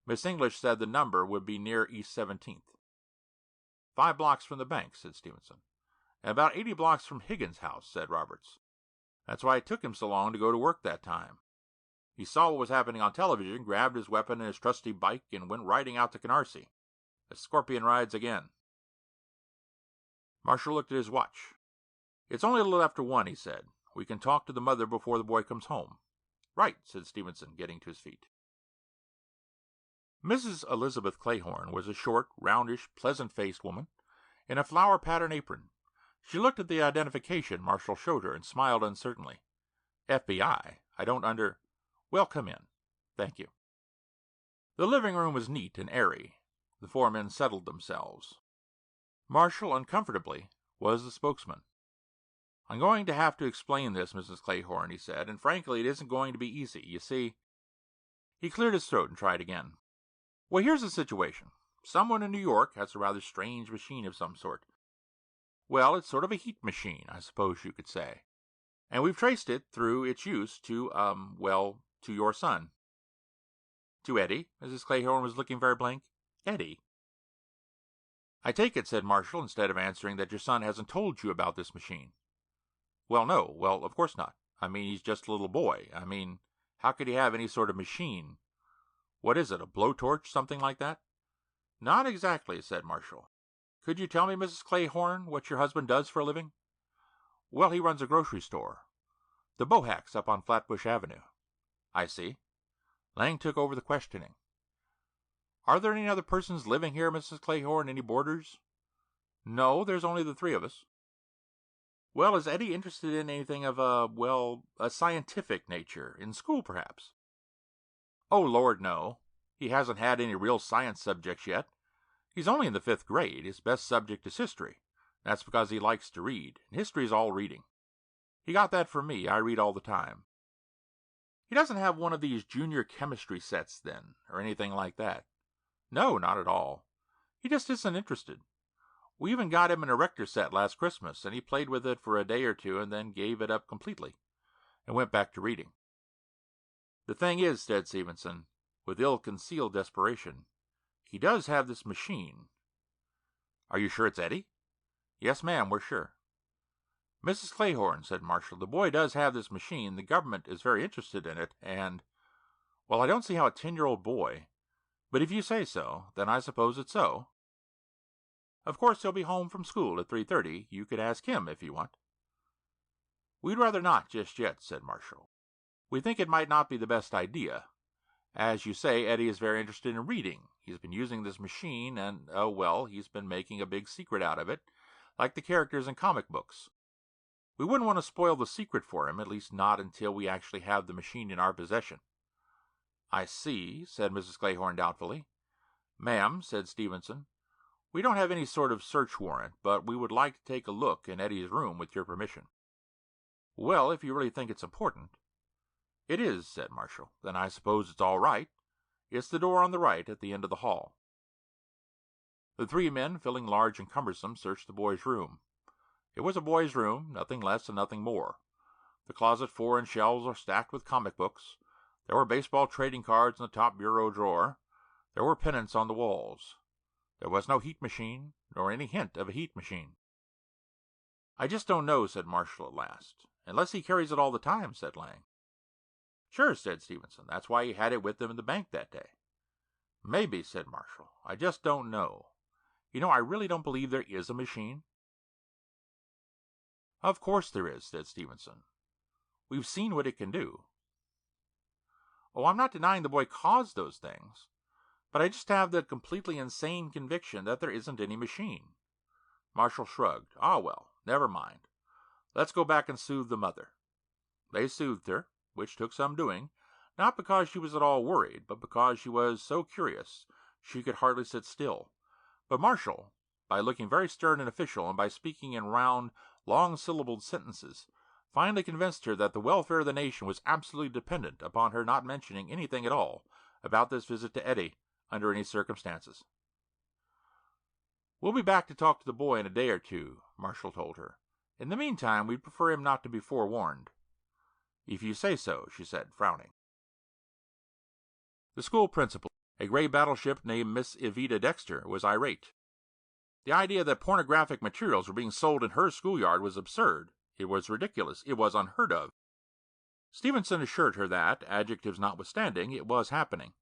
Miss English said the number would be near East 17th. 5 blocks from the bank, said Stevenson. And about 80 blocks from Higgins' house, said Roberts. That's why it took him so long to go to work that time. He saw what was happening on television, grabbed his weapon and his trusty bike, and went riding out to Canarsie. The Scorpion rides again. Marshall looked at his watch. It's only a little after 1, he said. We can talk to the mother before the boy comes home. Right, said Stevenson, getting to his feet. Mrs. Elizabeth Clayhorn was a short, roundish, pleasant-faced woman in a flower-patterned apron. She looked at the identification Marshall showed her and smiled uncertainly. FBI? I don't Well, come in. Thank you. The living room was neat and airy. The 4 men settled themselves. Marshall, uncomfortably, was the spokesman. I'm going to have to explain this, Mrs. Clayhorn, he said, and frankly, it isn't going to be easy. You see, he cleared his throat and tried again. Well, here's the situation. Someone in New York has a rather strange machine of some sort. Well, it's sort of a heat machine, I suppose you could say. And we've traced it through its use to your son. To Eddie? Mrs. Clayhorn was looking very blank. Eddie? I take it, said Marshall, instead of answering, that your son hasn't told you about this machine. Well, no. Well, of course not. I mean, he's just a little boy. I mean, how could he have any sort of machine? What is it, a blowtorch, something like that? Not exactly, said Marshall. Could you tell me, Mrs. Clayhorn, what your husband does for a living? Well, he runs a grocery store. The Bohacks up on Flatbush Avenue. I see. Lang took over the questioning. Are there any other persons living here, Mrs. Clayhorn, any boarders? No, there's only the 3 of us. Well, is Eddie interested in anything of a scientific nature, in school, perhaps? Oh, Lord, no. He hasn't had any real science subjects yet. He's only in the 5th grade. His best subject is history. That's because he likes to read, and history's all reading. He got that from me. I read all the time. He doesn't have one of these junior chemistry sets, then, or anything like that. No, not at all. He just isn't interested. We even got him an erector set last Christmas, and he played with it for a day or 2 and then gave it up completely, and went back to reading. The thing is, said Stevenson, with ill-concealed desperation, he does have this machine. Are you sure it's Eddie? Yes, ma'am, we're sure. Mrs. Clayhorn, said Marshall, the boy does have this machine. The government is very interested in it, and, well, I don't see how a 10-year-old boy, but if you say so, then I suppose it's so. Of course, he'll be home from school at 3:30. You could ask him if you want. We'd rather not just yet, said Marshall. We think it might not be the best idea. As you say, Eddie is very interested in reading. He's been using this machine, and, he's been making a big secret out of it, like the characters in comic books. We wouldn't want to spoil the secret for him, at least not until we actually have the machine in our possession. I see, said Mrs. Clayhorn doubtfully. Ma'am, said Stevenson, we don't have any sort of search warrant, but we would like to take a look in Eddie's room with your permission. Well, if you really think it's important. It is, said Marshall. Then I suppose it's all right. It's the door on the right at the end of the hall. The 3 men, feeling large and cumbersome, searched the boy's room. It was a boy's room, nothing less and nothing more. The closet floor and shelves were stacked with comic books. There were baseball trading cards in the top bureau drawer. There were pennants on the walls. There was no heat machine, nor any hint of a heat machine. "I just don't know," said Marshall at last. "Unless he carries it all the time," said Lang. "Sure," said Stevenson. "That's why he had it with him in the bank that day." "Maybe," said Marshall. "I just don't know. You know, I really don't believe there is a machine." "Of course there is," said Stevenson. "We've seen what it can do." "Oh, I'm not denying the boy caused those things, but I just have the completely insane conviction that there isn't any machine." Marshall shrugged. "Ah, well, never mind. Let's go back and soothe the mother." They soothed her, which took some doing, not because she was at all worried, but because she was so curious she could hardly sit still. But Marshall, by looking very stern and official, and by speaking in round, long-syllabled sentences, finally convinced her that the welfare of the nation was absolutely dependent upon her not mentioning anything at all about this visit to Eddie under any circumstances. "We'll be back to talk to the boy in a day or two," Marshall told her. "In the meantime, we'd prefer him not to be forewarned." "If you say so," she said, frowning. The school principal, a gray battleship named Miss Evita Dexter, was irate. The idea that pornographic materials were being sold in her schoolyard was absurd. It was ridiculous. It was unheard of. Stevenson assured her that, adjectives notwithstanding, it was happening,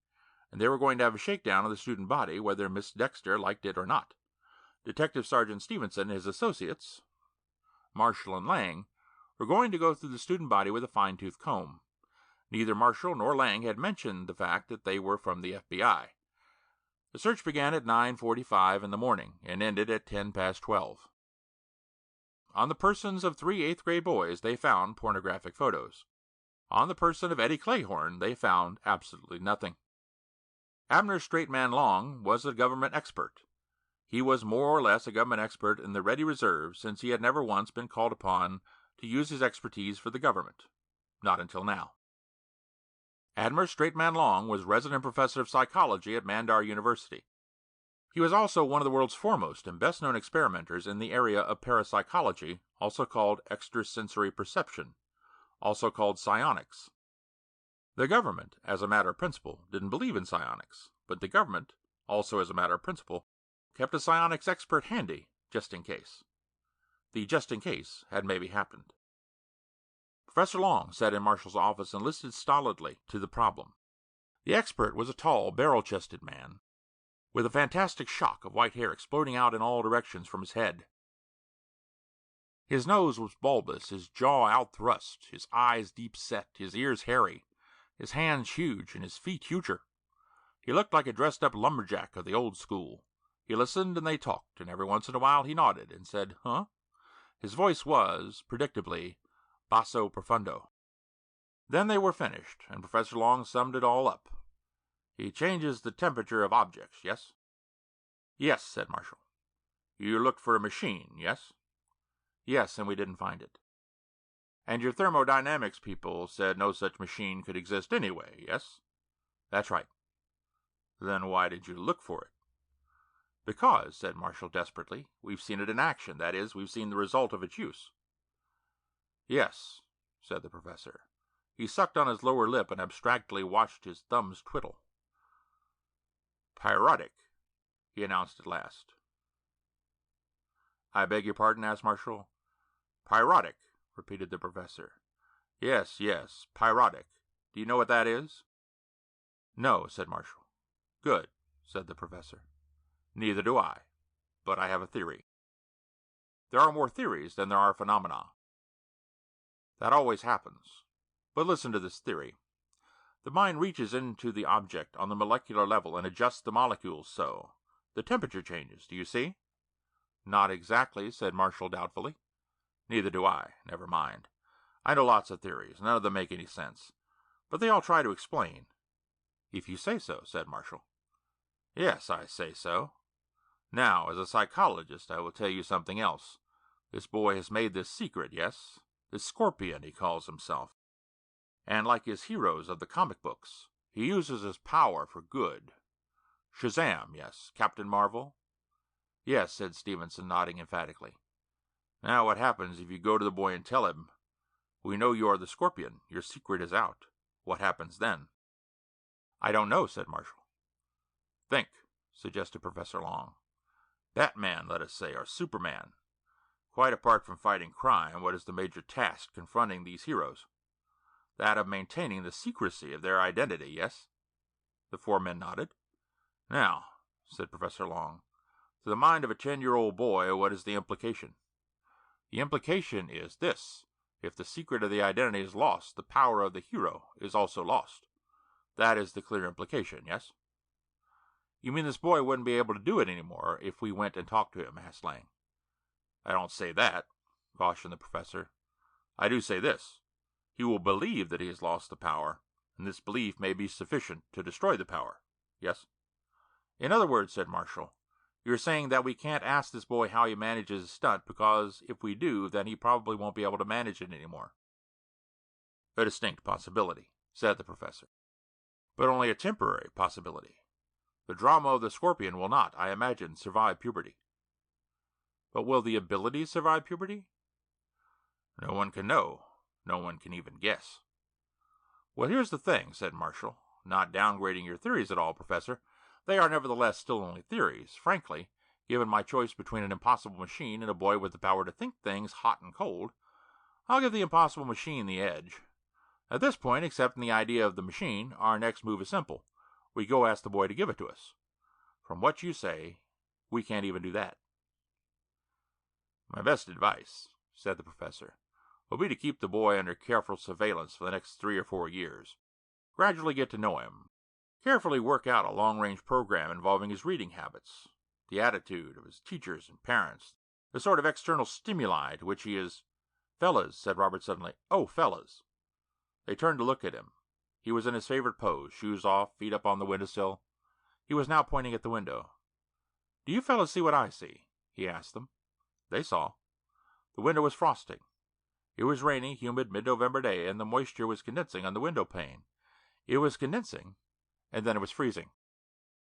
and they were going to have a shakedown of the student body, whether Miss Dexter liked it or not. Detective Sergeant Stevenson and his associates, Marshall and Lang, were going to go through the student body with a fine-tooth comb. Neither Marshall nor Lang had mentioned the fact that they were from the FBI. The search began at 9:45 in the morning and ended at 12:10. On the persons of 3 eighth-grade boys they found pornographic photos. On the person of Eddie Clayhorn they found absolutely nothing. Abner Straight Man Long was a government expert. He was more or less a government expert in the ready reserve, since he had never once been called upon to use his expertise for the government. Not until now. Abner Straight Man Long was resident professor of psychology at Mandar University. He was also one of the world's foremost and best-known experimenters in the area of parapsychology, also called extrasensory perception, also called psionics. The government, as a matter of principle, didn't believe in psionics, but the government, also as a matter of principle, kept a psionics expert handy, just in case. The just in case had maybe happened. Professor Long sat in Marshall's office and listened stolidly to the problem. The expert was a tall, barrel-chested man, with a fantastic shock of white hair exploding out in all directions from his head. His nose was bulbous, his jaw out-thrust, his eyes deep-set, his ears hairy, his hands huge, and his feet huger. He looked like a dressed-up lumberjack of the old school. He listened, and they talked, and every once in a while he nodded and said, "Huh?" His voice was, predictably, basso profundo. Then they were finished, and Professor Long summed it all up. "He changes the temperature of objects, yes?" "Yes," said Marshall. "You looked for a machine, yes?" "Yes, and we didn't find it." "And your thermodynamics people said no such machine could exist anyway, yes?" "That's right." "Then why did you look for it?" "Because," said Marshall desperately, "we've seen it in action. That is, we've seen the result of its use." "Yes," said the professor. He sucked on his lower lip and abstractedly watched his thumbs twiddle. "Pyrotic," he announced at last. "I beg your pardon?" asked Marshall. "Pyrotic," repeated the professor. "Yes, yes, pyrotic. Do you know what that is?" "No," said Marshall. "Good," said the professor. "Neither do I, but I have a theory." There are more theories than there are phenomena. That always happens. But listen to this theory. The mind reaches into the object on the molecular level and adjusts the molecules so. The temperature changes, do you see? "Not exactly," said Marshall doubtfully. "Neither do I. Never mind. I know lots of theories. None of them make any sense. But they all try to explain." "If you say so," said Marshall. "Yes, I say so. Now, as a psychologist, I will tell you something else. This boy has made this secret, yes? The Scorpion, he calls himself. And like his heroes of the comic books, he uses his power for good. Shazam, yes. Captain Marvel?" "Yes," said Stevenson, nodding emphatically. "Now what happens if you go to the boy and tell him, We know you are the Scorpion. Your secret is out. What happens then?" "I don't know," said Marshall. "Think," suggested Professor Long. "Batman, let us say, or Superman. Quite apart from fighting crime, what is the major task confronting these heroes? That of maintaining the secrecy of their identity, yes?" The four men nodded. "Now," said Professor Long, "to the mind of a 10-year-old boy, what is the implication?" "The implication is this. If the secret of the identity is lost, the power of the hero is also lost. That is the clear implication, yes?" "You mean this boy wouldn't be able to do it any more if we went and talked to him?" asked Lang. "I don't say that," cautioned the professor. "I do say this. He will believe that he has lost the power, and this belief may be sufficient to destroy the power. Yes?" "In other words," said Marshall, "you're saying that we can't ask this boy how he manages his stunt, because if we do, then he probably won't be able to manage it anymore." "A distinct possibility," said the professor, "but only a temporary possibility. The drama of the Scorpion will not, I imagine, survive puberty." "But will the ability survive puberty?" "No one can know. No one can even guess." "Well, here's the thing," said Marshall, "not downgrading your theories at all, Professor. They are nevertheless still only theories. Frankly, given my choice between an impossible machine and a boy with the power to think things hot and cold, I'll give the impossible machine the edge. At this point, accepting the idea of the machine, our next move is simple. We go ask the boy to give it to us. From what you say, we can't even do that." "My best advice," said the professor, "will be to keep the boy under careful surveillance for the next 3 or 4 years. Gradually get to know him. Carefully work out a long-range program involving his reading habits, the attitude of his teachers and parents, the sort of external stimuli to which he is—" "Fellas," said Robert suddenly. "Oh, fellas." They turned to look at him. He was in his favorite pose, shoes off, feet up on the windowsill. He was now pointing at the window. "Do you fellas see what I see?" he asked them. They saw. The window was frosting. It was rainy, humid mid-November day, and the moisture was condensing on the window pane. It was condensing, and then it was freezing.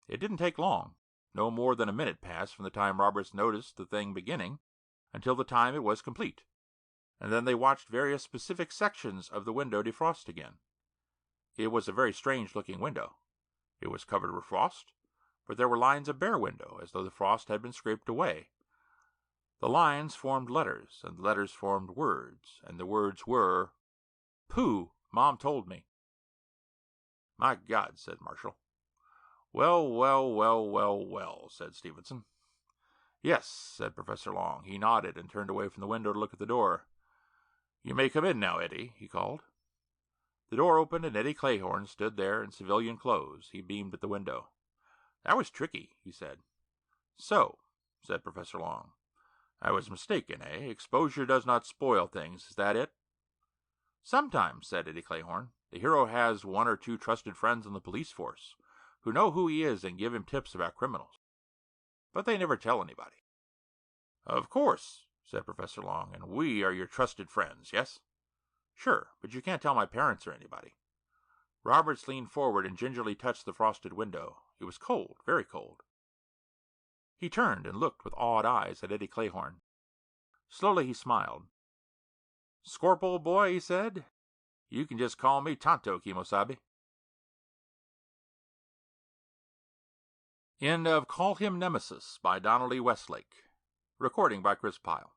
It didn't take long. No more than a minute passed from the time Roberts noticed the thing beginning until the time it was complete, and then they watched various specific sections of the window defrost again. It was a very strange-looking window. It was covered with frost, but there were lines of bare window, as though the frost had been scraped away. The lines formed letters, and the letters formed words, and the words were, "Pooh! Mom told me." "My God," said Marshall. "Well, well, well, well, well," said Stevenson. "Yes," said Professor Long. He nodded and turned away from the window to look at the door. "You may come in now, Eddie," he called. The door opened, and Eddie Clayhorn stood there in civilian clothes. He beamed at the window. "That was tricky," he said. "So," said Professor Long. "I was mistaken, eh? Exposure does not spoil things. Is that it?" "Sometimes," said Eddie Clayhorn. "The hero has 1 or 2 trusted friends in the police force who know who he is and give him tips about criminals. But they never tell anybody." "Of course," said Professor Long. "And we are your trusted friends, yes?" "Sure, but you can't tell my parents or anybody." Roberts leaned forward and gingerly touched the frosted window. It was cold, very cold. He turned and looked with awed eyes at Eddie Clayhorn. Slowly he smiled. "Scorp, old boy," he said, "you can just call me Tonto, Kimosabe." End of Call Him Nemesis by Donald E. Westlake. Recording by Chris Pyle.